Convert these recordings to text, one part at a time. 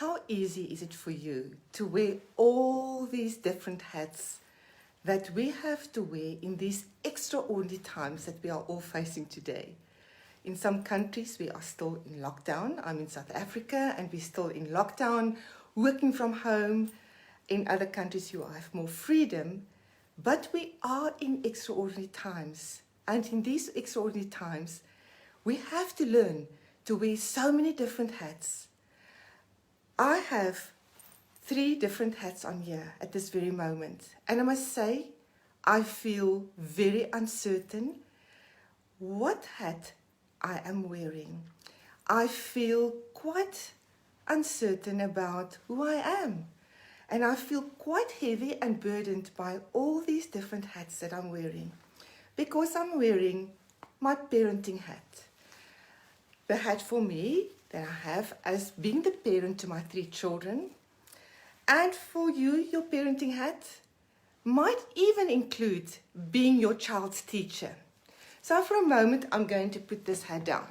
How easy is it for you to wear all these different hats that we have to wear in these extraordinary times that we are all facing today? In some countries, we are still in lockdown. I'm in South Africa and we're still in lockdown, working from home. In other countries, you have more freedom, but we are in extraordinary times. And in these extraordinary times, we have to learn to wear so many different hats. I have 3 different hats on here at this very moment. And I must say, I feel very uncertain what hat I am wearing. I feel quite uncertain about who I am. And I feel quite heavy and burdened by all these different hats that I'm wearing. Because I'm wearing my parenting hat. The hat for me that I have as being the parent to my 3 children. And for you, your parenting hat might even include being your child's teacher. So for a moment, I'm going to put this hat down.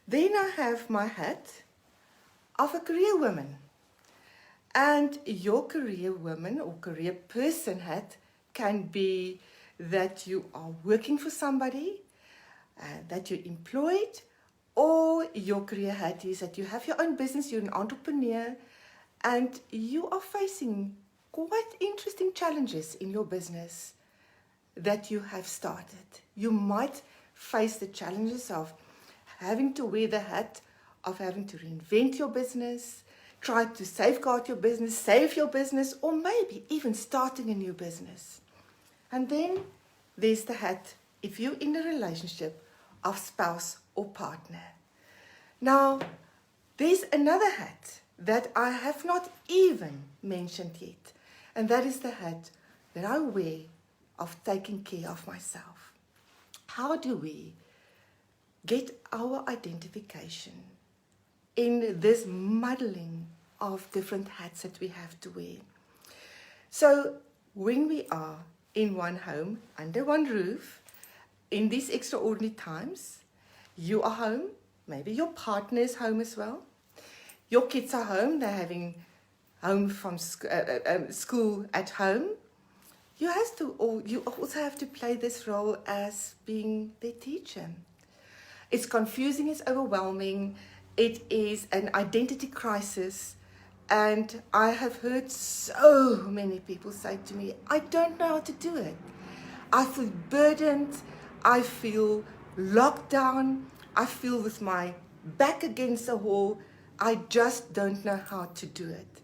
Then I have my hat of a career woman. And your career woman or career person hat can be that you are working for somebody, that you're employed, or your career hat is that you have your own business, you're an entrepreneur, and you are facing quite interesting challenges in your business that you have started. You might face the challenges of having to wear the hat, of having to reinvent your business, try to safeguard your business, save your business, or maybe even starting a new business. And then there's the hat if you're in a relationship of spouse or partner. Now, there's another hat that I have not even mentioned yet, and that is the hat that I wear of taking care of myself. How do we get our identification in this muddling of different hats that we have to wear? So when we are in one home, under one roof, in these extraordinary times, you are home, maybe your partner is home as well, your kids are home, they're having home from school at home, you also have to play this role as being their teacher. It's confusing, it's overwhelming, it is an identity crisis, and I have heard so many people say to me, I don't know how to do it. I feel burdened, I feel locked down, I feel with my back against the wall, I just don't know how to do it.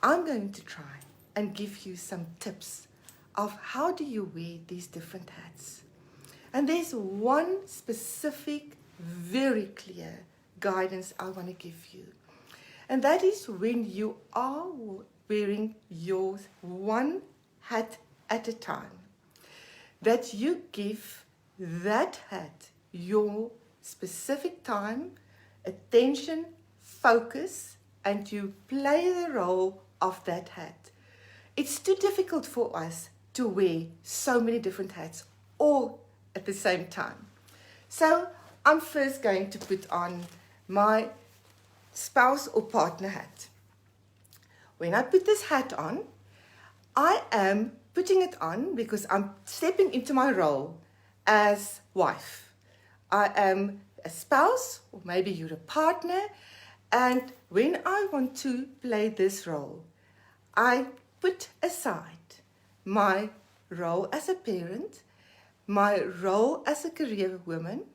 I'm going to try and give you some tips of how do you wear these different hats. And there's one specific, very clear guidance I want to give you. And that is when you are wearing your one hat at a time, that you give that hat your specific time, attention, focus, and you play the role of that hat. It's too difficult for us to wear so many different hats all at the same time. So I'm first going to put on my spouse or partner hat. When I put this hat on, I am putting it on because I'm stepping into my role as wife. I am a spouse, or maybe you're a partner, and when I want to play this role, I put aside my role as a parent, my role as a career woman,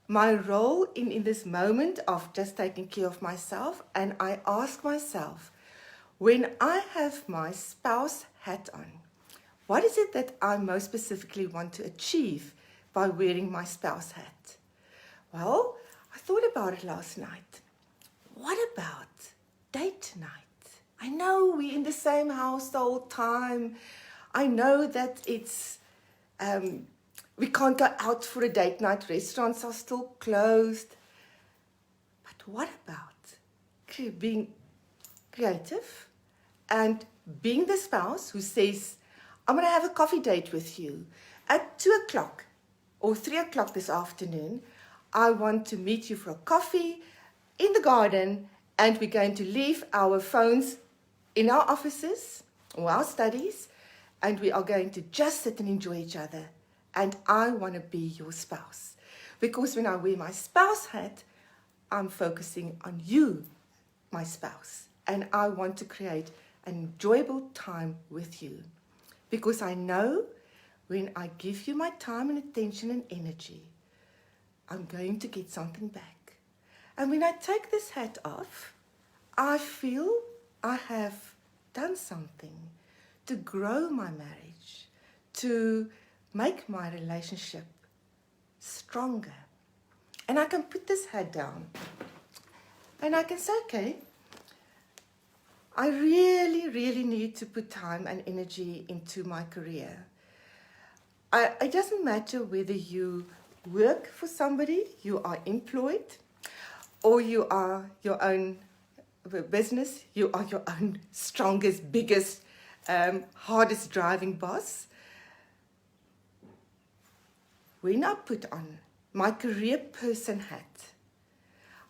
my role in this moment of just taking care of myself, and I ask myself, when I have my spouse hat on, what is it that I most specifically want to achieve by wearing my spouse hat? Well, I thought about it last night. What about date night? I know we're in the same house the whole time. I know that it's we can't go out for a date night. Restaurants are still closed. But what about being creative and being the spouse who says, I'm going to have a coffee date with you at 2 o'clock or 3 o'clock this afternoon. I want to meet you for a coffee in the garden and we're going to leave our phones in our offices or our studies, and we are going to just sit and enjoy each other. And I want to be your spouse. Because when I wear my spouse hat, I'm focusing on you, my spouse. And I want to create an enjoyable time with you. Because I know when I give you my time and attention and energy, I'm going to get something back. And when I take this hat off, I feel I have done something to grow my marriage, to make my relationship stronger. And I can put this hat down and I can say, okay, I really, really need to put time and energy into my career. It doesn't matter whether you work for somebody, you are employed, or you are your own business, you are your own strongest, biggest, hardest driving boss. When I put on my career person hat,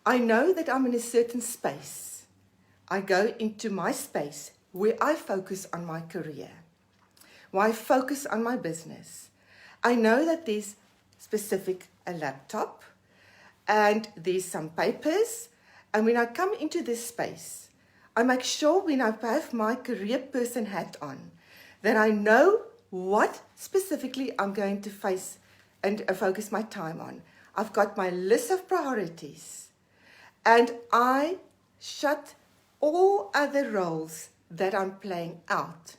I know that I'm in a certain space. I go into my space where I focus on my career, where I focus on my business. I know that there's a laptop and there's some papers. And when I come into this space, I make sure when I have my career person hat on, that I know what specifically I'm going to face and focus my time on. I've got my list of priorities and I shut all other roles that I'm playing out.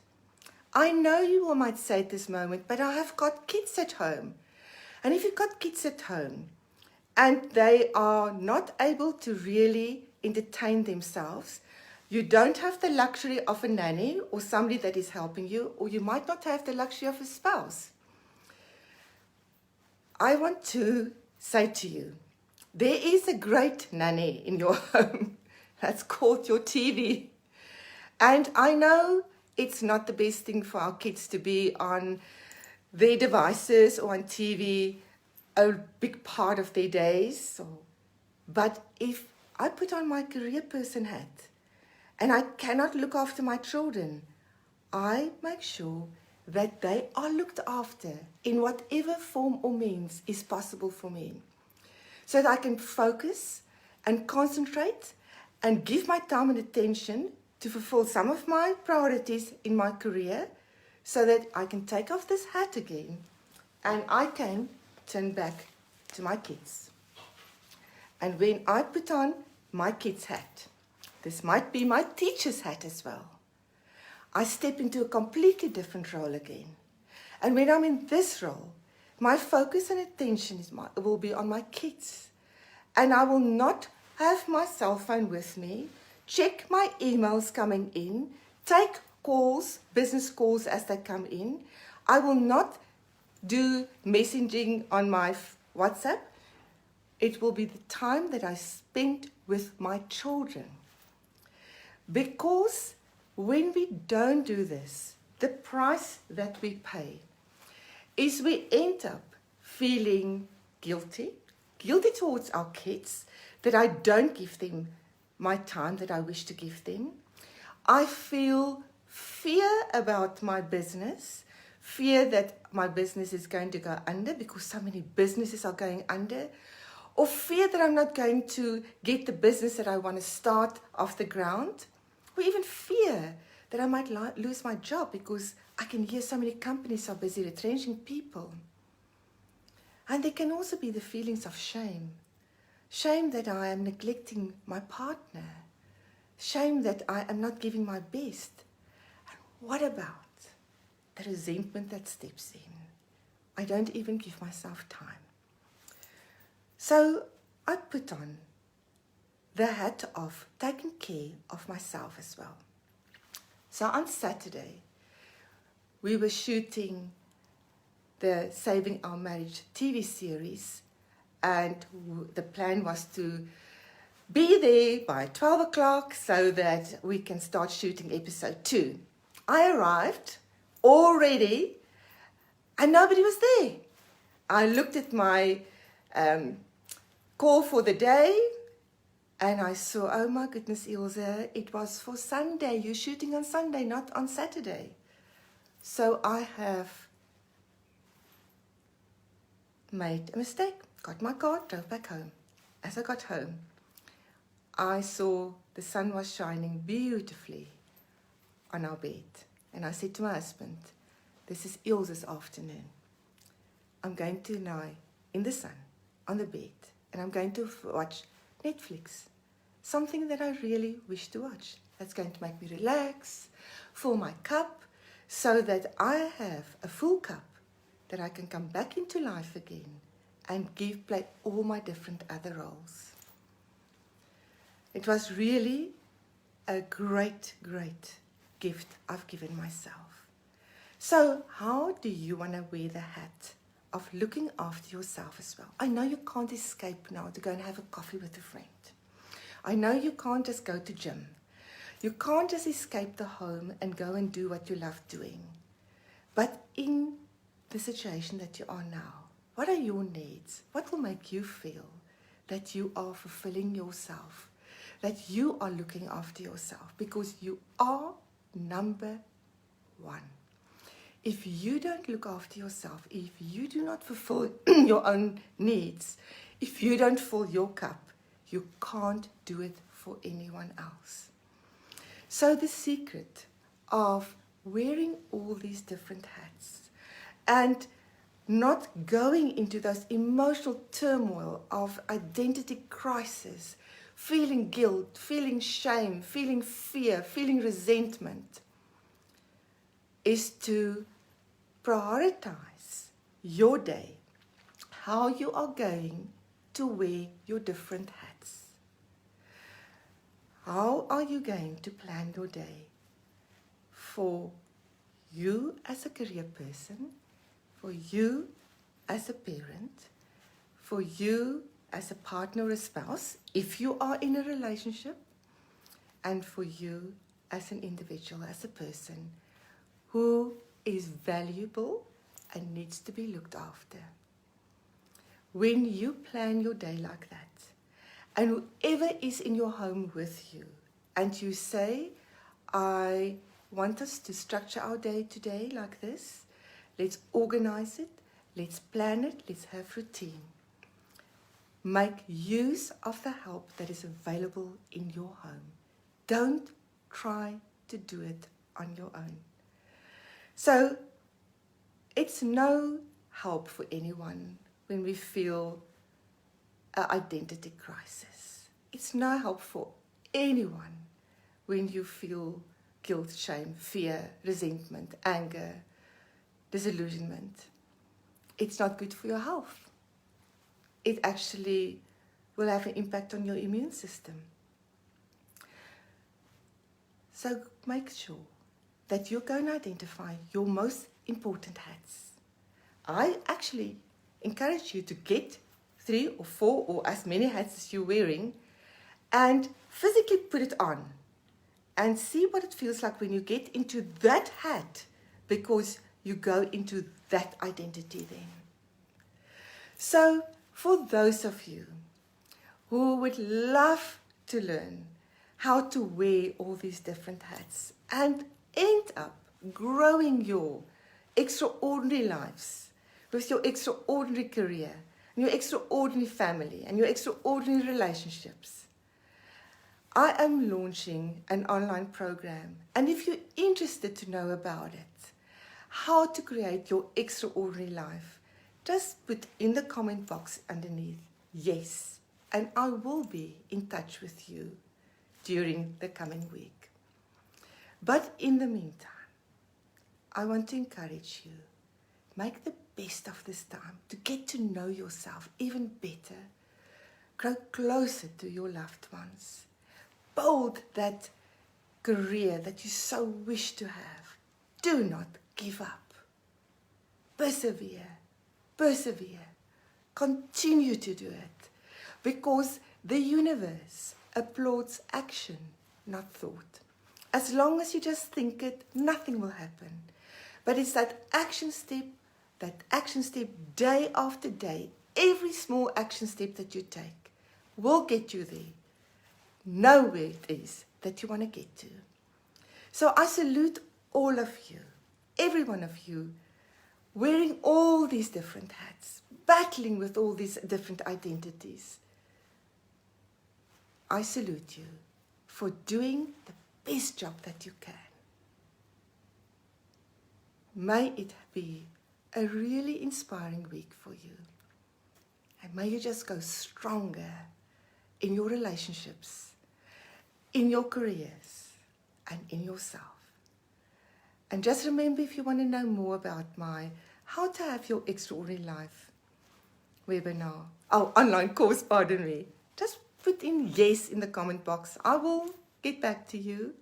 I know you all might say at this moment, but I have got kids at home. And if you've got kids at home and they are not able to really entertain themselves, you don't have the luxury of a nanny or somebody that is helping you, or you might not have the luxury of a spouse. I want to say to you, there is a great nanny in your home. That's called your TV. And I know it's not the best thing for our kids to be on their devices or on TV a big part of their days. But if I put on my career person hat and I cannot look after my children, I make sure that they are looked after in whatever form or means is possible for me, so that I can focus and concentrate and give my time and attention to fulfill some of my priorities in my career, so that I can take off this hat again and I can turn back to my kids. And when I put on my kid's hat, this might be my teacher's hat as well, I step into a completely different role again. And when I'm in this role, my focus and attention will be on my kids. And I will not have my cell phone with me, check my emails coming in, take calls, business calls as they come in. I will not do messaging on my WhatsApp. It will be the time that I spend with my children. Because when we don't do this, the price that we pay is we end up feeling guilty towards our kids, that I don't give them my time that I wish to give them. I feel fear about my business, fear that my business is going to go under because so many businesses are going under, or fear that I'm not going to get the business that I want to start off the ground, or even fear that I might lose my job because I can hear so many companies are busy retrenching people. And there can also be the feelings of shame. Shame that I am neglecting my partner. Shame that I am not giving my best. And what about the resentment that steps in? I don't even give myself time. So I put on the hat of taking care of myself as well. So on Saturday, we were shooting the Saving Our Marriage TV series, and the plan was to be there by 12 o'clock so that we can start shooting episode 2. I arrived already and nobody was there. I looked at my call for the day And I saw, oh my goodness, Ilze, it was for Sunday. You're shooting on Sunday, not on Saturday. So I have made a mistake. Got my car, drove back home. As I got home, I saw the sun was shining beautifully on our bed. And I said to my husband, this is Ilze's afternoon. I'm going to lie in the sun, on the bed, and I'm going to watch Netflix. Something that I really wish to watch. That's going to make me relax, fill my cup, so that I have a full cup that I can come back into life again and play all my different other roles. It was really a great, great gift I've given myself. So how do you want to wear the hat of looking after yourself as well? I know you can't escape now to go and have a coffee with a friend. I know you can't just go to gym. You can't just escape the home and go and do what you love doing. But in the situation that you are now, what are your needs? What will make you feel that you are fulfilling yourself, that you are looking after yourself? Because you are number one. If you don't look after yourself, if you do not fulfill your own needs, if you don't fill your cup, you can't do it for anyone else. So the secret of wearing all these different hats and not going into those emotional turmoil of identity crisis, feeling guilt, feeling shame, feeling fear, feeling resentment, is to prioritize your day, how you are going to wear your different hats. How are you going to plan your day for you as a career person, for you as a parent, for you as a partner or a spouse, if you are in a relationship, and for you as an individual, as a person who is valuable and needs to be looked after? When you plan your day like that, and whoever is in your home with you, and you say, I want us to structure our day today like this, let's organize it, let's plan it, let's have routine. Make use of the help that is available in your home. Don't try to do it on your own. So, it's no help for anyone when we feel an identity crisis. It's no help for anyone when you feel guilt, shame, fear, resentment, anger, disillusionment. It's not good for your health. It actually will have an impact on your immune system. So make sure that you're going to identify your most important hats. I actually encourage you to get 3 or 4 or as many hats as you're wearing and physically put it on and see what it feels like when you get into that hat, because you go into that identity then. So for those of you who would love to learn how to wear all these different hats and end up growing your extraordinary lives with your extraordinary career, and your extraordinary family, and your extraordinary relationships, I am launching an online program. And if you're interested to know about it, how to create your extraordinary life, just put in the comment box underneath, yes, and I will be in touch with you during the coming week. But in the meantime, I want to encourage you, make the best of this time to get to know yourself even better. Grow closer to your loved ones. Build that career that you so wish to have. Do not give up. Persevere. Persevere. Continue to do it. Because the universe applauds action, not thought. As long as you just think it, nothing will happen. But it's that action step day after day, every small action step that you take will get you there. know where it is that you want to get to. So I salute all of you, every one of you, wearing all these different hats, battling with all these different identities. I salute you for doing the best job that you can. May it be a really inspiring week for you. And may you just go stronger in your relationships, in your careers, and in yourself. And just remember, if you want to know more about my How to Have Your Extraordinary Life webinar, online course, pardon me, just put in yes in the comment box. I will get back to you.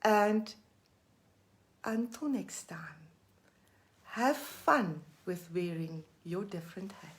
And until next time, have fun with wearing your different hats.